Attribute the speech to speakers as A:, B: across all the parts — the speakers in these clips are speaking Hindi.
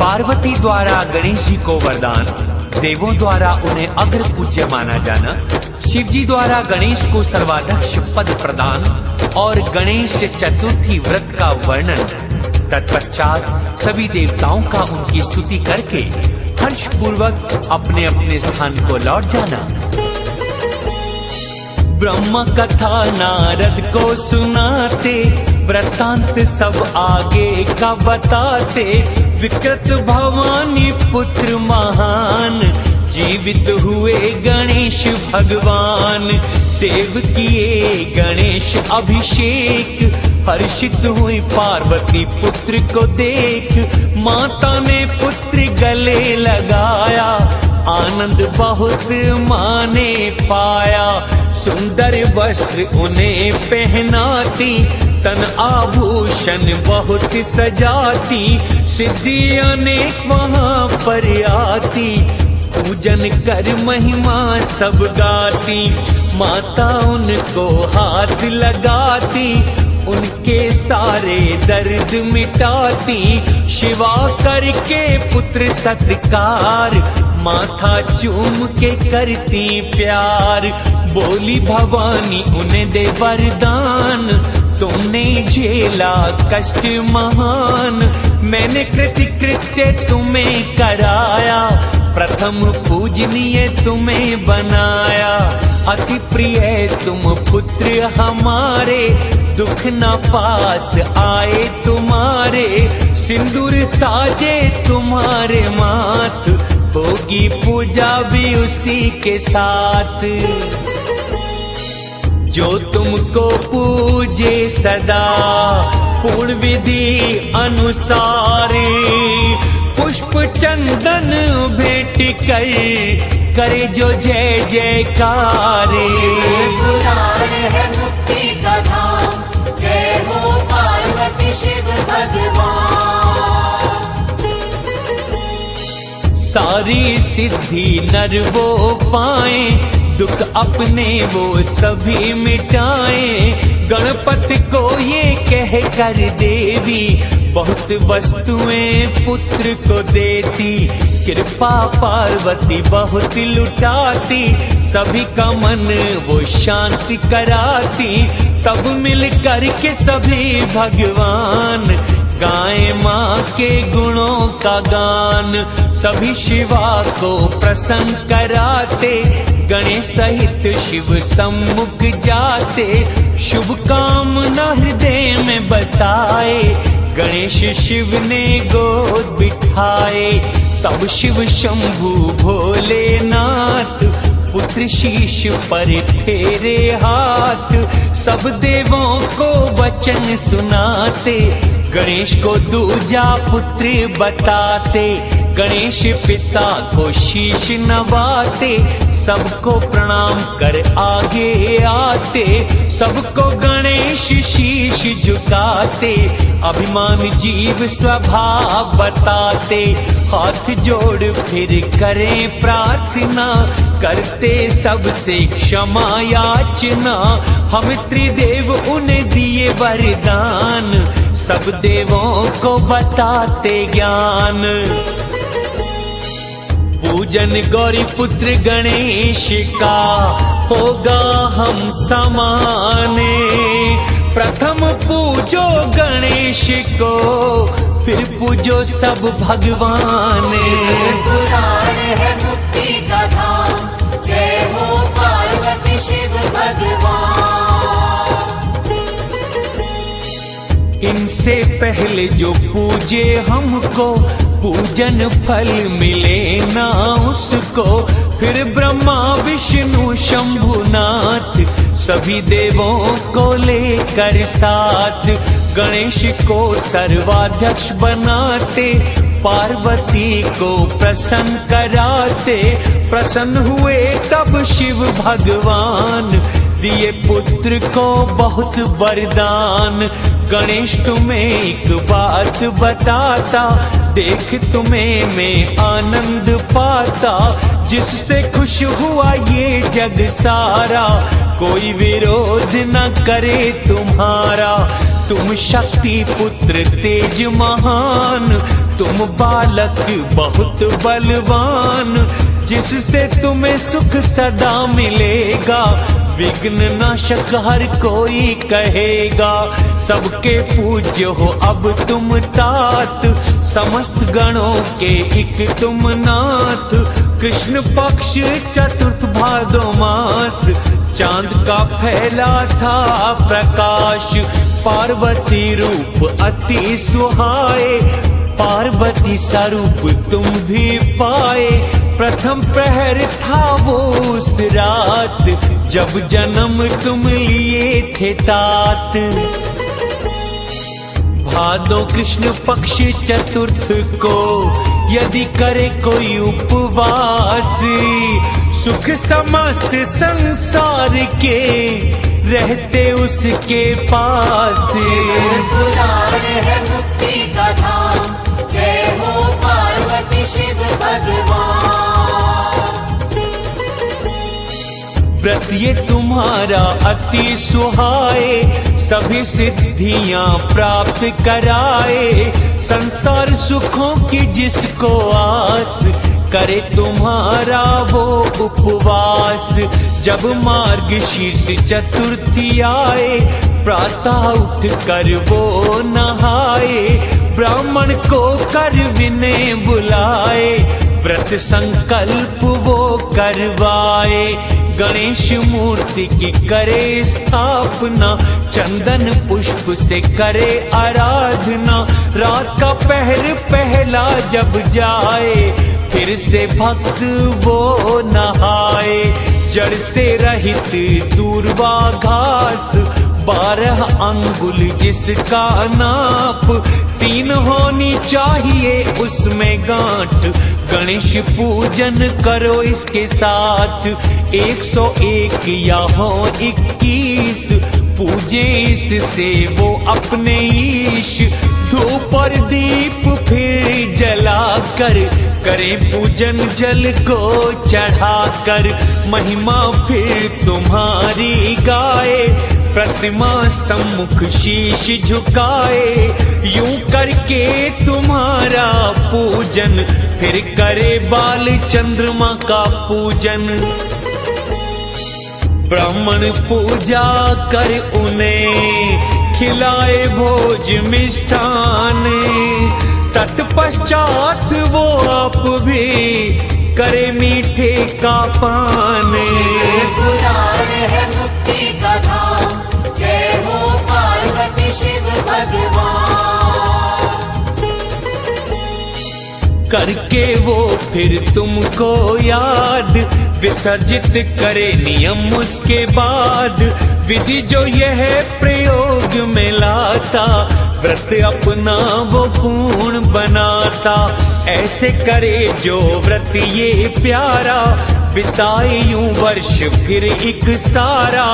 A: पार्वती द्वारा गणेश जी को वरदान, देवों द्वारा उन्हें अग्र पूज्य माना जाना, शिव जी द्वारा गणेश को सर्वाध्यक्ष पद प्रदान और गणेश चतुर्थी व्रत का वर्णन। तत्पश्चात सभी देवताओं का उनकी स्तुति करके हर्ष पूर्वक अपने अपने स्थान को लौट जाना। ब्रह्म कथा नारद को सुनाते, वृत्तांत सब आगे का बताते। विकृत भवानी पुत्र महान, जीवित हुए गणेश भगवान। देव किए गणेश अभिषेक, हर्षित हुई पार्वती पुत्र को देख। माता ने पुत्र गले लगाया, आनंद बहुत माने पाया। सुंदर वस्त्र उन्हें पहनाती, तन आभूषण बहुत सजाती। सिद्धि अनेक वहाँ पर आती, पूजन कर महिमा सब गाती। माता उनको हाथ लगाती, उनके सारे दर्द मिटाती। शिवा करके पुत्र सत्कार, माथा चूम के करती प्यार। बोली भवानी उन्हें दे वरदान, तुमने झेला कष्ट महान। मैंने कृत्य तुम्हें कराया, प्रथम पूजनीय तुम्हें बनाया। अति प्रिय तुम पुत्र हमारे, दुख न पास आए तुम्हारे। सिंदूर साजे तुम्हारे माथ, होगी पूजा भी उसी के साथ। जो तुमको पूजे सदा पूर्ण विधि अनुसारे। पुष्प चंदन भेंट कर, करे जो जय जयकारे।
B: पुराण है मुक्ति का धाम, जय हो पार्वती शिव भगवान।
A: सारी सिद्धि नर वो पाए, दुख अपने वो सभी मिटाए। गणपति को ये कह कर देवी, बहुत वस्तुएं पुत्र को देती। कृपा पार्वती बहुत लुटाती, सभी का मन वो शांति कराती। तब मिल कर के सभी भगवान, गाए माँ के गुणों का गान। सभी शिवा को प्रसन्न कराते, गणेश सहित शिव सम्मुख जाते। शुभ कामना हृदय में बसाए, गणेश शिव ने गोद बिठाए। तब शिव शंभु भोलेनाथ, पुत्र शीश पर फेरे हाथ। सब देवों को वचन सुनाते, गणेश को दूजा पुत्र बताते। गणेश पिता को शीश नवाते, सबको प्रणाम कर आगे आते। सबको गणेश शीश झुकाते, अभिमान जीव स्वभाव बताते। हाथ जोड़ फिर करें प्रार्थना, करते सबसे क्षमा याचना। हम त्रिदेव उन्हें दिए वरदान, सब देवों को बताते ज्ञान। पूजन गौरी पुत्र गणेश का, होगा हम समाने। प्रथम पूजो गणेश को, फिर पूजो सब भगवान।
B: पुराण है मुक्ति का धाम, जय हो पार्वती शिव भगवान।
A: इनसे पहले जो पूजे हमको, पूजन फल मिले ना उसको। फिर ब्रह्मा विष्णु शंभुनाथ, सभी देवों को लेकर साथ। गणेश को सर्वाध्यक्ष बनाते, पार्वती को प्रसन्न कराते। प्रसन्न हुए तब शिव भगवान, दिए पुत्र को बहुत वरदान। गणेश तुम्हें एक बात बताता, देख तुम्हें मैं आनंद पाता। जिससे खुश हुआ ये जग सारा, कोई विरोध न करे तुम्हारा। तुम शक्ति पुत्र तेज महान, तुम बालक बहुत बलवान, जिससे तुम्हें सुख सदा मिलेगा। विघ्न नाशक हर कोई कहेगा, सबके पूज्य हो अब तुम तात। समस्त गणों के एक तुम नाथ। कृष्ण पक्ष चतुर्थ भादो मास, चांद का फैला था प्रकाश। पार्वती रूप अति सुहाए, पार्वती स्वरूप तुम भी पाए। प्रथम प्रहर था वो उस रात, जब जन्म तुम लिए थे तात। भादो कृष्ण पक्ष चतुर्थ को यदि करे कोई उपवास, सुख समस्त संसार के रहते उसके पास।
B: पुराण है मुक्ति का धाम, जय हो पार्वती शिव भगवान।
A: व्रत ये तुम्हारा अति सुहाए, सभी सिद्धियां प्राप्त कराए। संसार सुखों की जिसको आस, करे तुम्हारा वो उपवास। जब मार्गशीर्ष चतुर्थी आए, प्रातः उठ कर वो नहाए। ब्राह्मण को कर विनय बुलाए, व्रत संकल्प वो करवाए। गणेश मूर्ति की करे स्थापना, चंदन पुष्प से करे आराधना। रात का पहर पहला जब जाए, फिर से भक्त वो नहाए। जड़ से रहित दूर्वा घास, 12 अंगुल जिसका नाप। 3 होनी चाहिए उसमें गांठ, गणेश पूजन करो इसके साथ। 101 या हो 21, पूजे इससे वो अपने ईश। धूप और दीप फिर जलाकर, करें पूजन जल को चढ़ाकर। महिमा फिर तुम्हारी गाए, प्रतिमा सम्मुख शीश झुकाए। यूं करके तुम्हारा पूजन, फिर करे बाल चंद्रमा का पूजन। ब्राह्मण पूजा कर उन्हें, खिलाए भोज मिष्ठान। तत्पश्चात वो आप भी करे मीठे का पान।
B: पुराण है मुक्ति का धाम, जय हो पार्वती शिव भगवान।
A: करके वो फिर तुमको याद, विसर्जित करे नियम उसके बाद। विधि जो यह प्रयोग में लाता, व्रत अपना वो पूर्ण बनाता। ऐसे करे जो व्रत ये प्यारा, बिताए यूं वर्ष फिर एक सारा।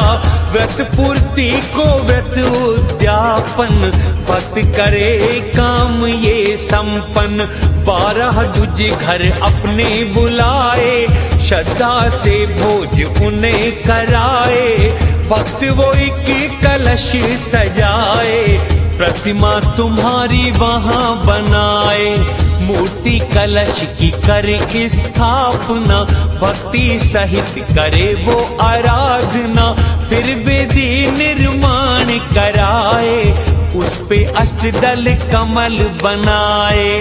A: व्रत पूर्ति को व्रत उद्यापन, भक्त करे काम ये संपन्न। 12 दूज घर अपने बुलाए, श्रद्धा से भोज उन्हें कराए। भक्त वो एक कलश सजाए, प्रतिमा तुम्हारी वहां बनाए। मूर्ति कलश की करे स्थापना, भक्ति सहित करे वो आराधना। फिर वेदी निर्माण कराए, उस पे अष्टदल कमल बनाए।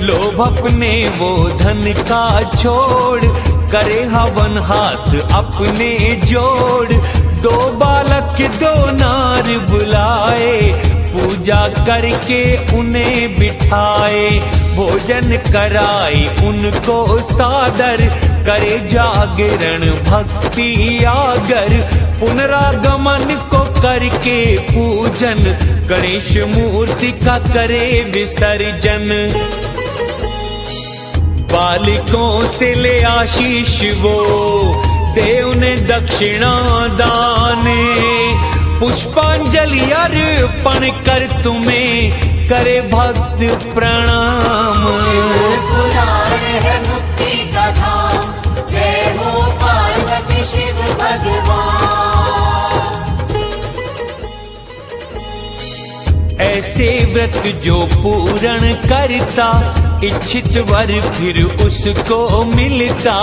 A: लोभ अपने वो धन का छोड़, करे हवन हाथ अपने जोड़। 2 बालक 2 नार बुलाए, पूजा करके उन्हें बिठाए। भोजन कराई उनको सादर, करे जागरण भक्ति आगर। पुनरागमन को करके पूजन, गणेश मूर्ति का करे विसर्जन। बालिकों से ले आशीष वो, दे उन्हें दक्षिणा दाने। पुष्पांजलि अर्पण कर तुम्हें करे भक्त प्रणाम।
B: पुराण है मुक्ति का धाम, जय हो पार्वती शिव भगवान।
A: ऐसे व्रत जो पूर्ण करता, इच्छित वर फिर उसको मिलता।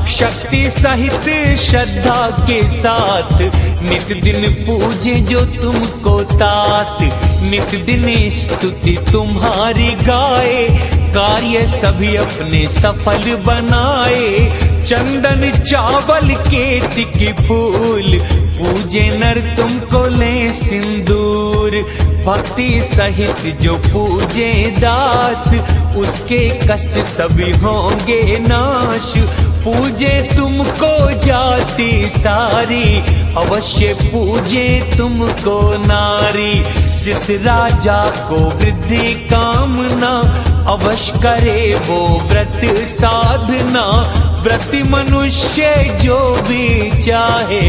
A: शक्ति सहित श्रद्धा के साथ नित दिन पूजे जो तुमको तात। नित दिन स्तुति तुम्हारी गाए, कार्य सभी अपने सफल बनाए। चंदन चावल केत की फूल पूजे नर तुमको ले सिंदूर। भक्ति सहित जो पूजे दास, उसके कष्ट सभी होंगे नाश। पूजे तुमको जाति सारी, अवश्य पूजे तुमको नारी। जिस राजा को वृद्धि कामना, अवश्य करे वो व्रत साधना। व्रति मनुष्य जो भी चाहे,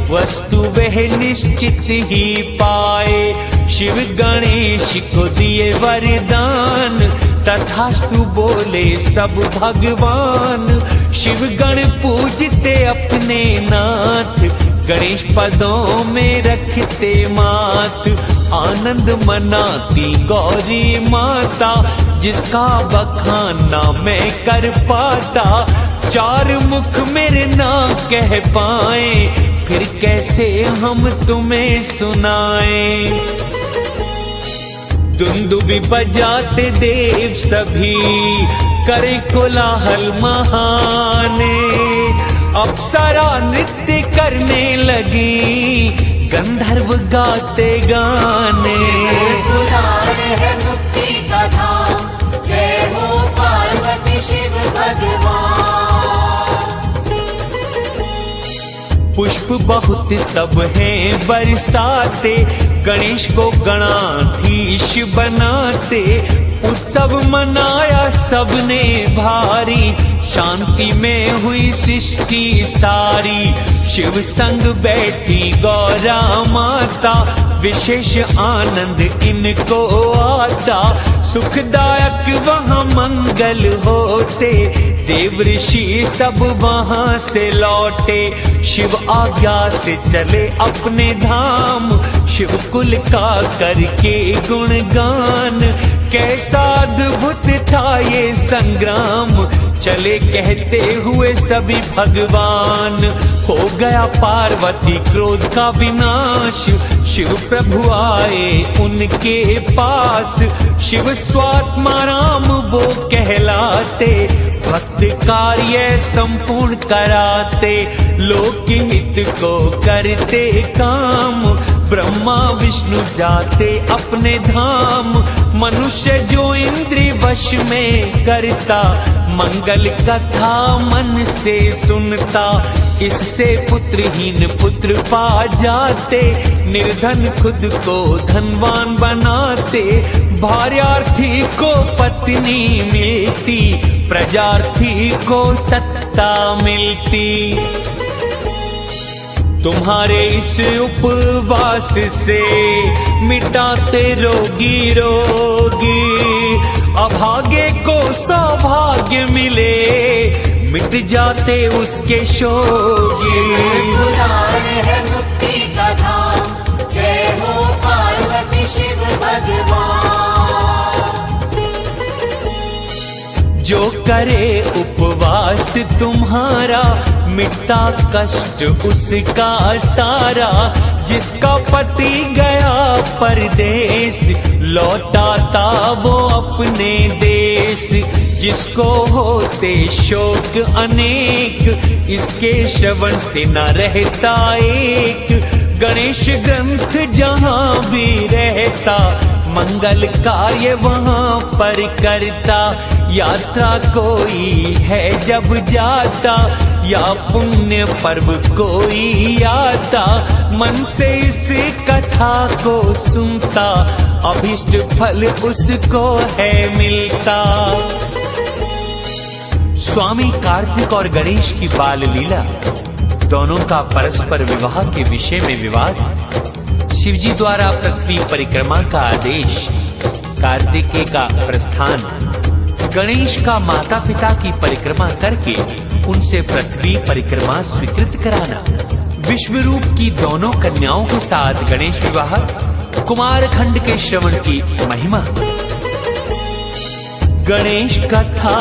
A: वस्तु वह निश्चित ही पाए। शिव गणेश को दिए वरदान, तथास्तु बोले सब भगवान। शिव गण पूजते अपने नाथ, गणेश पदों में रखते मात। आनंद मनाती गौरी माता, जिसका बखाना मैं कर पाता। चार मुख मेरे ना कह पाए, फिर कैसे हम तुम्हें सुनाएं। दुंदुबी बजाते देव सभी, करें कोलाहल महाने। अप्सरा नृत्य करने लगी, गंधर्व गाते गाने।
B: पुराण है मुक्ति का धाम, जय हो पार्वती शिव भगवान।
A: पुष्प बहुत सब हैं बरसाते, गणेश को गणाधीश बनाते। उत्सव मनाया सबने भारी, शांति में हुई सृष्टि सारी। शिव संग बैठी गौरा माता, विशेष आनंद इनको आता। सुखदायक वहाँ मंगल होते, देव ऋषि सब वहाँ से लौटे। शिव आज्ञा से चले अपने धाम, शिव कुल का करके गुणगान। कैसा अद्भुत था ये संग्राम, चले कहते हुए सभी भगवान। हो गया पार्वती क्रोध का विनाश, शिव प्रभु आए उनके पास। शिव स्वात्मा राम वो कहलाते, भक्त कार्य संपूर्ण कराते। लोक हित को करते काम, ब्रह्मा विष्णु जाते अपने धाम। मनुष्य जो इंद्रिय वश में करता, मंगल कथा मन से सुनता। इससे पुत्रहीन पुत्र पा जाते, निर्धन खुद को धनवान बनाते। भार्यार्थी को पत्नी मिलती, प्रजार्थी को सत्ता मिलती। तुम्हारे इस उपवास से मिटाते रोगी रोगी। अभागे को सौभाग्य मिले, मिट जाते उसके शोगी।
B: पुराण है मुक्ति का धाम, जय हो पार्वती शिव भगवान।
A: जो करे उपवास तुम्हारा, मिटता कष्ट उसका सारा। जिसका पति गया परदेश, लौटाता वो अपने देश। जिसको होते शोक अनेक, इसके श्रवण से न रहता एक। गणेश ग्रंथ जहाँ भी रहता, मंगल कार्य वहाँ पर करता। यात्रा कोई है जब जाता, या पुण्य पर्व कोई आता। मन से इस कथा को सुनता, अभिष्ट फल उसको है मिलता। स्वामी कार्तिक और गणेश की बाल लीला, दोनों का परस्पर विवाह के विषय में विवाद। शिवजी द्वारा पृथ्वी परिक्रमा का आदेश, कार्तिकेय का प्रस्थान, गणेश का माता पिता की परिक्रमा करके उनसे पृथ्वी परिक्रमा स्वीकृत कराना। विश्वरूप की दोनों कन्याओं के साथ गणेश विवाह, कुमार खंड के श्रवण की महिमा। गणेश कथा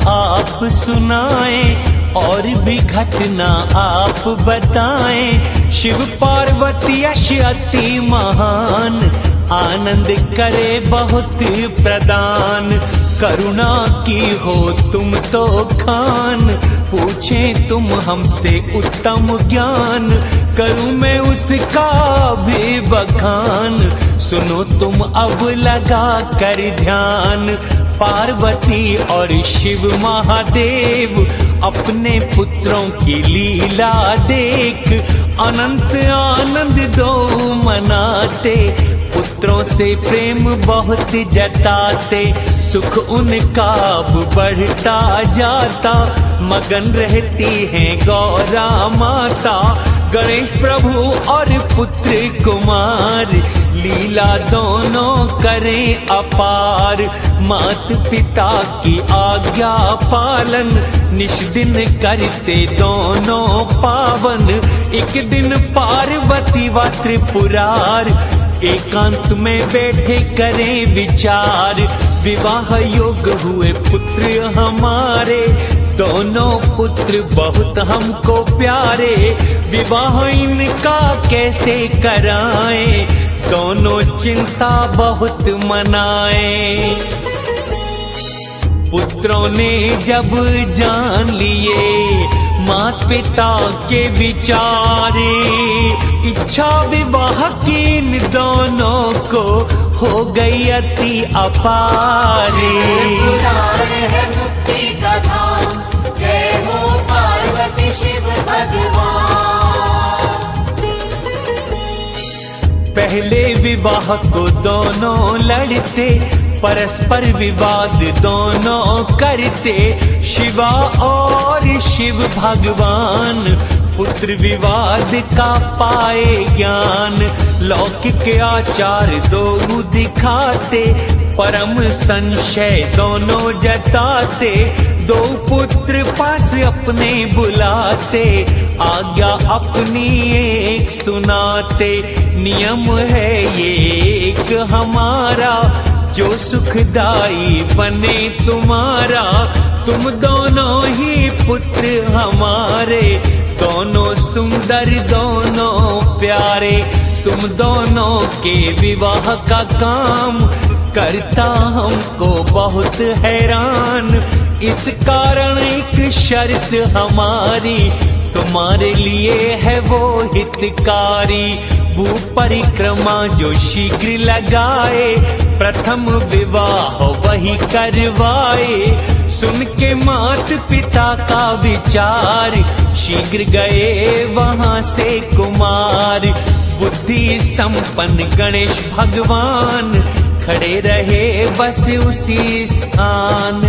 A: आप सुनाएं और भी घटना आप बताएं। शिव पार्वती यश अति महान, आनंद करे बहुत प्रदान। करुणा की हो तुम तो खान, पूछें तुम हमसे उत्तम ज्ञान। करूं मैं उसका भी बखान, सुनो तुम अब लगा कर ध्यान। पार्वती और शिव महादेव अपने पुत्रों की लीला देख, अनंत आनंद दो मनाते। पुत्रों से प्रेम बहुत जताते, सुख उनका बढ़ता जाता। मगन रहती हैं गौरा माता, गणेश प्रभु और पुत्र कुमार। लीला दोनों करें अपार, मात पिता की आज्ञा पालन। निश दिन करते दोनों पावन, एक दिन पार्वती व त्रिपुरार एकांत में बैठे करें विचार। विवाह योग हुए पुत्र हमारे, दोनों पुत्र बहुत हमको प्यारे। विवाह इनका कैसे कराएं, दोनों चिंता बहुत मनाएं। पुत्रों ने जब जान लिए मात पिता के विचारे, इच्छा विवाह की इन दोनों को हो गई अति अपारी।
B: पुराण है मुक्ति का धाम, जय हो पार्वती शिव भगवान।
A: पहले विवाह को दोनों लड़ते, परस्पर विवाद दोनों करते। शिवा और शिव भगवान पुत्र विवाद का पाए ज्ञान। लौकिक आचार दो दिखाते, परम संशय दोनों जताते। दो पुत्र पास अपने बुलाते, आज्ञा अपनी एक सुनाते। नियम है ये एक हमारा, जो सुखदाई बने तुम्हारा। तुम दोनों ही पुत्र हमारे, दोनों सुंदर दोनों प्यारे। तुम दोनों के विवाह का काम करता हमको बहुत हैरान। इस कारण एक शर्त हमारी, तुम्हारे लिए है वो हितकारी। भू परिक्रमा जो शीघ्र लगाए, प्रथम विवाह वही करवाए। सुन के मात पिता का विचार, शीघ्र गए वहां से कुमार। बुद्धि संपन्न गणेश भगवान, खड़े रहे बस उसी स्थान।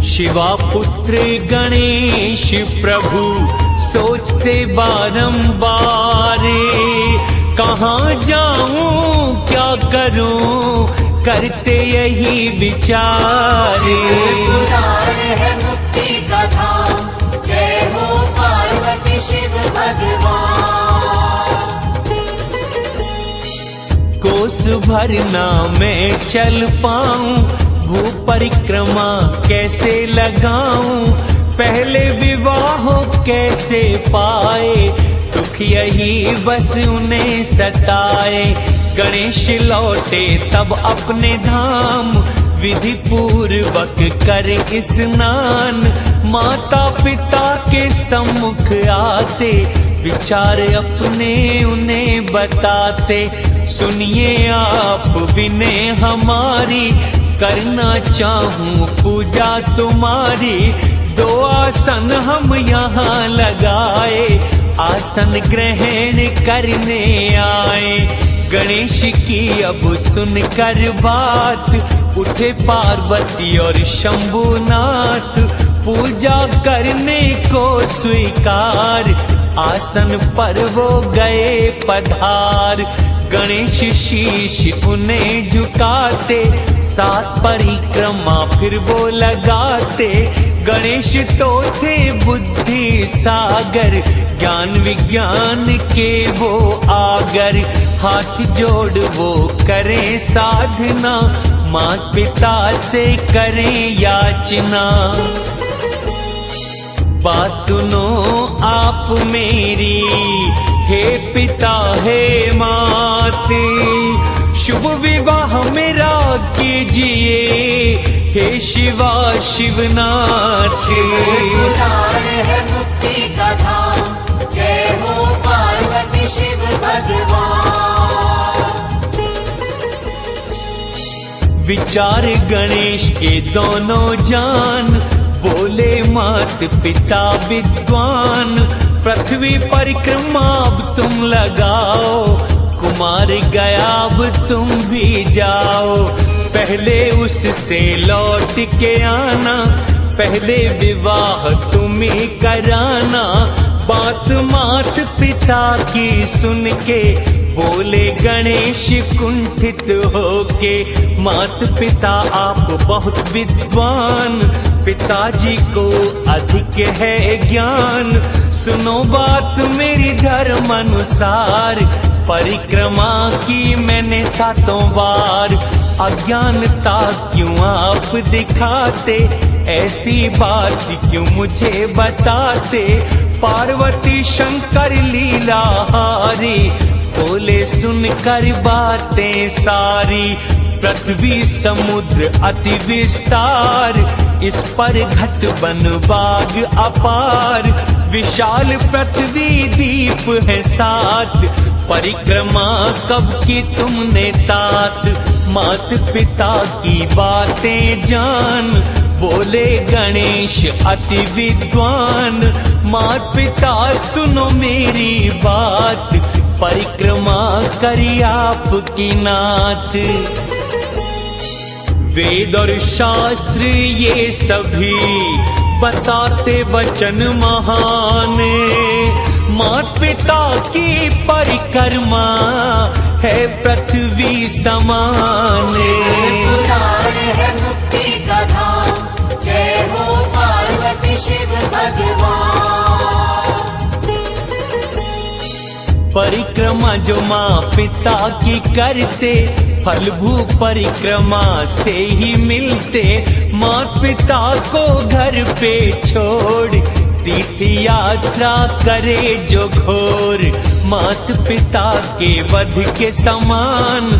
A: शिवा पुत्र गणेश प्रभु सोचते बारंबार, कहाँ जाऊं क्या करूं करते यही विचार।
B: पुराण है मुक्ति का धाम, जय हो पार्वती शिव भगवान।
A: कोस भरना मैं चल पाऊं, भू परिक्रमा कैसे लगाऊं। पहले विवाह कैसे पाए, दुख यही बस उन्हें सताए। गणेश लौटे तब अपने धाम, विधि पूर्वक कर स्नान। माता पिता के सम्मुख आते, विचार अपने उन्हें बताते। सुनिए आप विनय हमारी, करना चाहूं पूजा तुम्हारी। दो आसन हम यहाँ लगाए, आसन ग्रहण करने आए। गणेश की अब सुनकर बात, उठे पार्वती और शंभुनाथ। पूजा करने को स्वीकार, आसन पर वो गए पधार। गणेश शीश उन्हें झुकाते, सात परिक्रमा फिर वो लगाते। गणेश तो थे बुद्धि सागर, ज्ञान विज्ञान के वो आगर। हाथ जोड़ वो करें साधना, माता पिता से करें याचना। बात सुनो आप मेरी, हे पिता हे मात, शुभ विवाह मेरा कीजिए, हे शिवा शिवनाथ।
B: पुराण है मुक्ति का धाम, जय हो पार्वती शिव भगवान।
A: विचार गणेश के दोनों जान, बोले मात पिता विद्वान। पृथ्वी परिक्रमा अब तुम लगाओ, कुमार गया अब तुम भी जाओ। पहले उससे लौट के आना, पहले विवाह तुम्हें कराना। बात मात पिता की सुन के बोले गणेश कुंठित होके, मात पिता आप बहुत विद्वान, पिताजी को अधिक है ज्ञान। सुनो बात मेरी धर्म अनुसार, परिक्रमा की मैंने 7 बार। अज्ञानता क्यों आप दिखाते, ऐसी बात क्यों मुझे बताते। पार्वती शंकर लीला हारी, बोले सुनकर बातें सारी। पृथ्वी समुद्र अति विस्तार, इस पर घट बन बाग अपार। विशाल पृथ्वी दीप है 7, परिक्रमा कब की तुमने तात। मात पिता की बातें जान, बोले गणेश अति विद्वान। मात पिता सुनो मेरी बात, परिक्रमा करी आपकी नाथ। वेद और शास्त्र ये सभी बताते वचन महान, मात पिता की परिक्रमा है पृथ्वी समान।
B: पुराण है मुक्ति का धाम, जय हो पार्वती शिव भगवान।
A: परिक्रमा जो माँ पिता की करते, फल भू परिक्रमा से ही मिलते। मात पिता को घर पे छोड़, तीर्थ यात्रा करे जो घोर। मात पिता के वध के समान,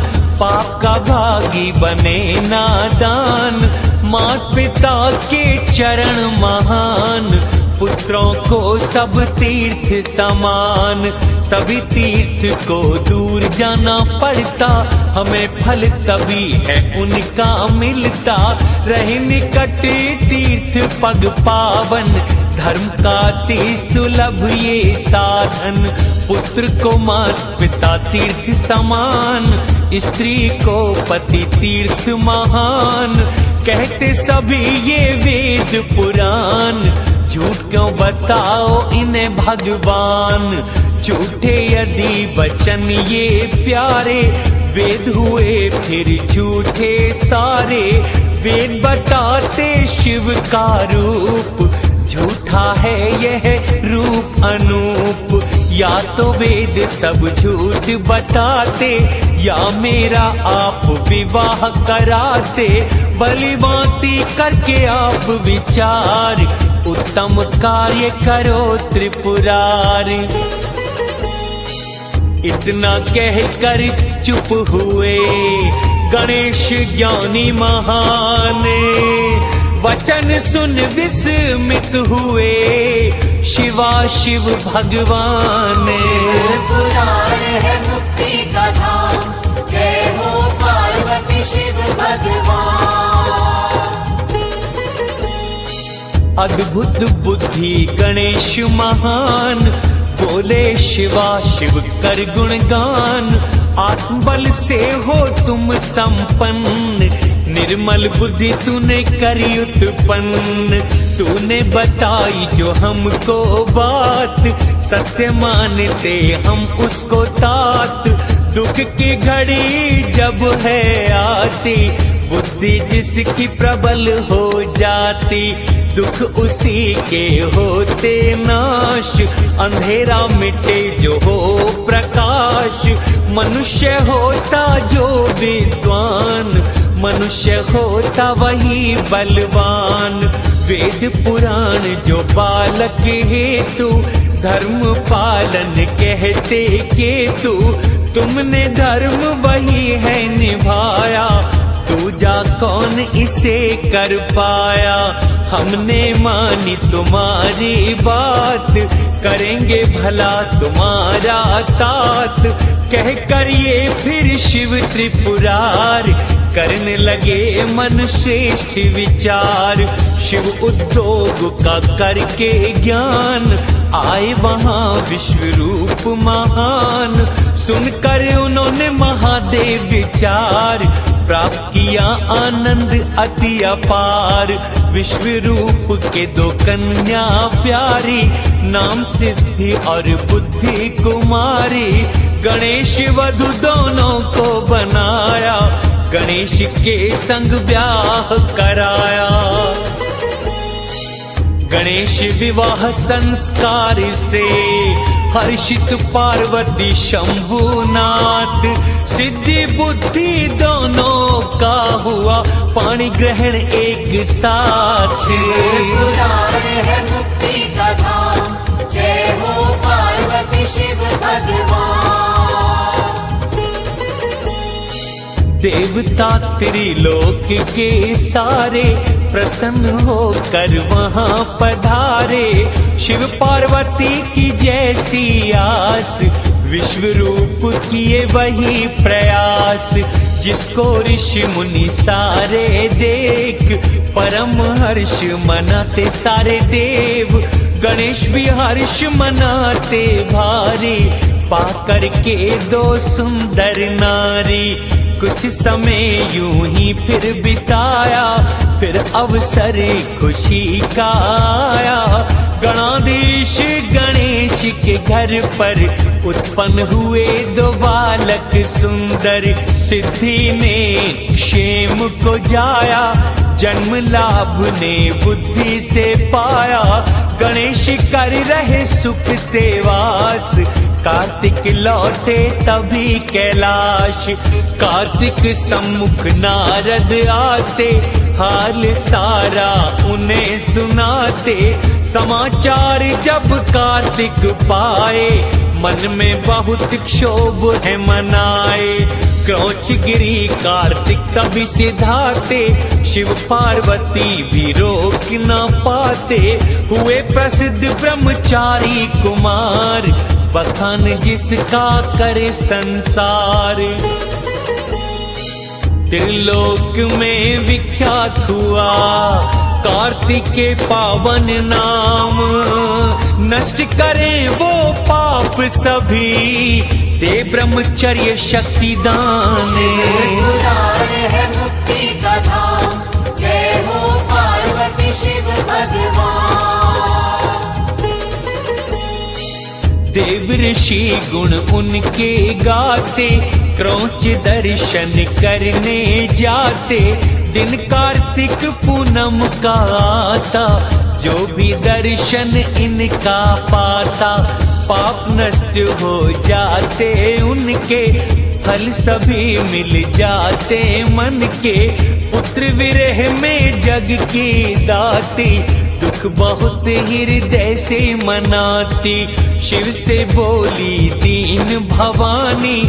A: पाप का भागी बने नादान। मात पिता के चरण महान, पुत्रों को सब तीर्थ समान। सभी तीर्थ को दूर जाना पड़ता, हमें फल तभी है उनका मिलता। रहे निकट तीर्थ पग पावन, धर्म का अति सुलभ ये साधन। पुत्र को मात पिता तीर्थ समान, स्त्री को पति तीर्थ महान। कहते सभी ये वेद पुराण, झूठ क्यों बताओ इन्हें भगवान। झूठे यदि वचन ये प्यारे, वेद हुए फिर झूठे सारे। वेद बताते शिव का रूप, झूठा है यह रूप अनूप। या तो वेद सब झूठ बताते, या मेरा आप विवाह कराते। भली भांति करके आप विचार, उत्तम कार्य करो त्रिपुरारी। इतना कहकर चुप हुए गणेश ज्ञानी महान। वचन सुन विस्मित हुए शिवा शिव भगवान।
B: पुराण है मुक्ति का धाम, जय हो पार्वती शिव भगवान।
A: अद्भुत बुद्धि गणेश महान, बोले शिवा शिव कर गुणगान। आत्मबल से हो तुम संपन्न, निर्मल बुद्धि तूने करी उत्पन्न। तूने बताई जो हमको बात, सत्य मानते हम उसको तात। दुख की घड़ी जब है आती, बुद्धि जिसकी प्रबल हो जाती। दुख उसी के होते नाश, अंधेरा मिटे जो हो प्रकाश। मनुष्य होता जो विद्वान, मनुष्य होता वही बलवान। वेद पुराण जो बालक हेतु धर्म पालन कहते केतु। तुमने धर्म वही है निभाया, दूजा कौन इसे कर पाया। हमने मानी तुम्हारी बात, करेंगे भला तुम्हारा तात। कह कर ये फिर शिव त्रिपुरार, करने लगे मन श्रेष्ठ विचार। शिव उद्योग का करके ज्ञान, आए वहाँ विश्व रूप महान। सुनकर उन्होंने महादेव विचार, प्राप्त किया आनंद अति अपार। विश्व रूप के दो कन्या प्यारी, नाम सिद्धि और बुद्धि कुमारी। गणेश वधु दोनों को बनाया, गणेश के संग ब्याह कराया। गणेश विवाह संस्कार से हर्षित पार्वती शंभुनाथ। सिद्धि बुद्धि दोनों का हुआ पाणी ग्रहण एक साथ।
B: पुराण है मुक्ति का धाम, जय हो पार्वती शिव भगवान।
A: देवता त्रिलोक के सारे प्रसन्न होकर वहाँ पधारे। शिव पार्वती की जैसी आस, विश्व रूप किए वही प्रयास। जिसको ऋषि मुनि सारे देख, परम हर्ष मनाते सारे देव। गणेश भी हर्ष मनाते भारी, पाकर के दो सुंदर नारी। कुछ समय यूं ही फिर बिताया, फिर अवसर खुशी का आया। गणाधीश गणेश के घर पर उत्पन्न हुए दो बालक सुंदर। सिद्धि ने क्षेम को जाया, जन्म लाभ ने बुद्धि से पाया। गणेश कर रहे सुख से वास, कार्तिक लौटे तभी कैलाश। कार्तिक सम्मुख नारद आते, हाल सारा उन्हें सुनाते। समाचार जब कार्तिक पाए, मन में बहुत क्षोभ है मनाए। क्रोच गिरी कार्तिक तभी सिधाते, शिव पार्वती भी रोक न पाते। हुए प्रसिद्ध ब्रह्मचारी कुमार, बखान जिसका करे संसार। त्रिलोक में विख्यात हुआ कार्तिक के पावन नाम। नष्ट करे वो पाप सभी, दे ब्रह्मचर्य शक्ति दान।
B: पुराण है मुक्ति का धाम, जय हो पार्वती शिव भगवान।
A: देव ऋषि गुण उनके गाते, क्रोच दर्शन करने जाते। दिन कार्तिक पूनम का आता, जो भी दर्शन इनका पाता। पाप नष्ट हो जाते उनके, फल सभी मिल जाते मन के। पुत्र विरह में जग की दाती, दुख बहुत हृदय से मनाती। शिव से बोली दीन भवानी,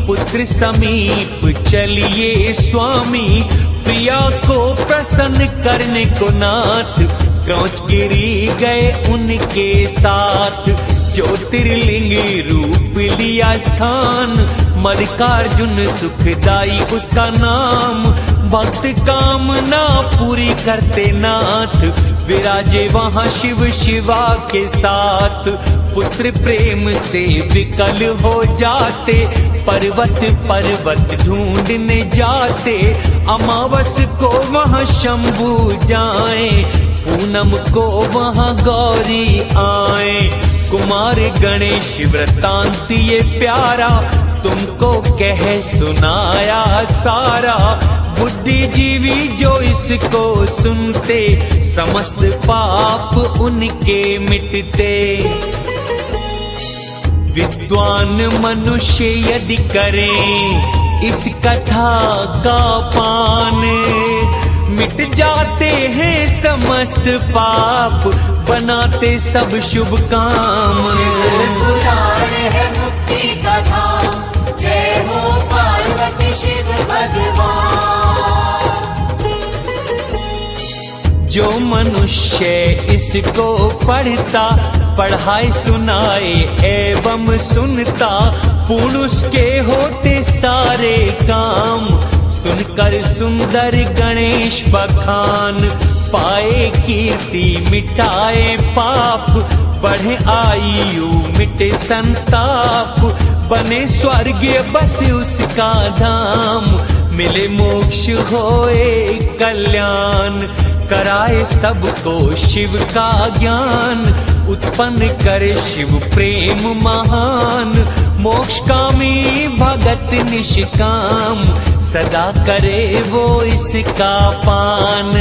A: पुत्र समीप चलिए स्वामी। प्रिया को प्रसन्न करने को नाथ, क्रोच गिरी गए उनके साथ। ज्योतिर्लिंग रूप लिया स्थान, मल्लिकार्जुन सुखदाई उसका नाम। भक्त कामना पूरी करते नाथ, विराजे वहाँ शिव शिवा के साथ। पुत्र प्रेम से विकल हो जाते, पर्वत पर्वत ढूंढने जाते। अमावस को वहाँ शंभु जाए, पूनम को वहाँ गौरी आए। कुमार गणेश वृतांत ये प्यारा, तुमको कह सुनाया सारा। बुद्धिजीवी जो इसको सुनते, समस्त पाप उनके मिटते। विद्वान मनुष्य यदि करें इस कथा का पान मिट जाते हैं समस्त पाप, बनाते सब शुभ काम।
B: शिव पुराण है मुक्ति का धाम, जय हो पार्वती शिव भगवान।
A: जो मनुष्य इसको पढ़ता, पढ़ाए सुनाए एवं सुनता, पूर्ण उसके होते सारे काम। सुनकर सुंदर गणेश बखान, पाए कीर्ति मिटाए पाप, बढ़े आयु मिटे संताप, बने स्वर्गीय बस उसका धाम। मिले मोक्ष होए कल्याण, कराए सबको शिव का ज्ञान। उत्पन्न करे शिव प्रेम महान, मोक्ष कामी भगत निष्काम, सदा करे वो इसका पान।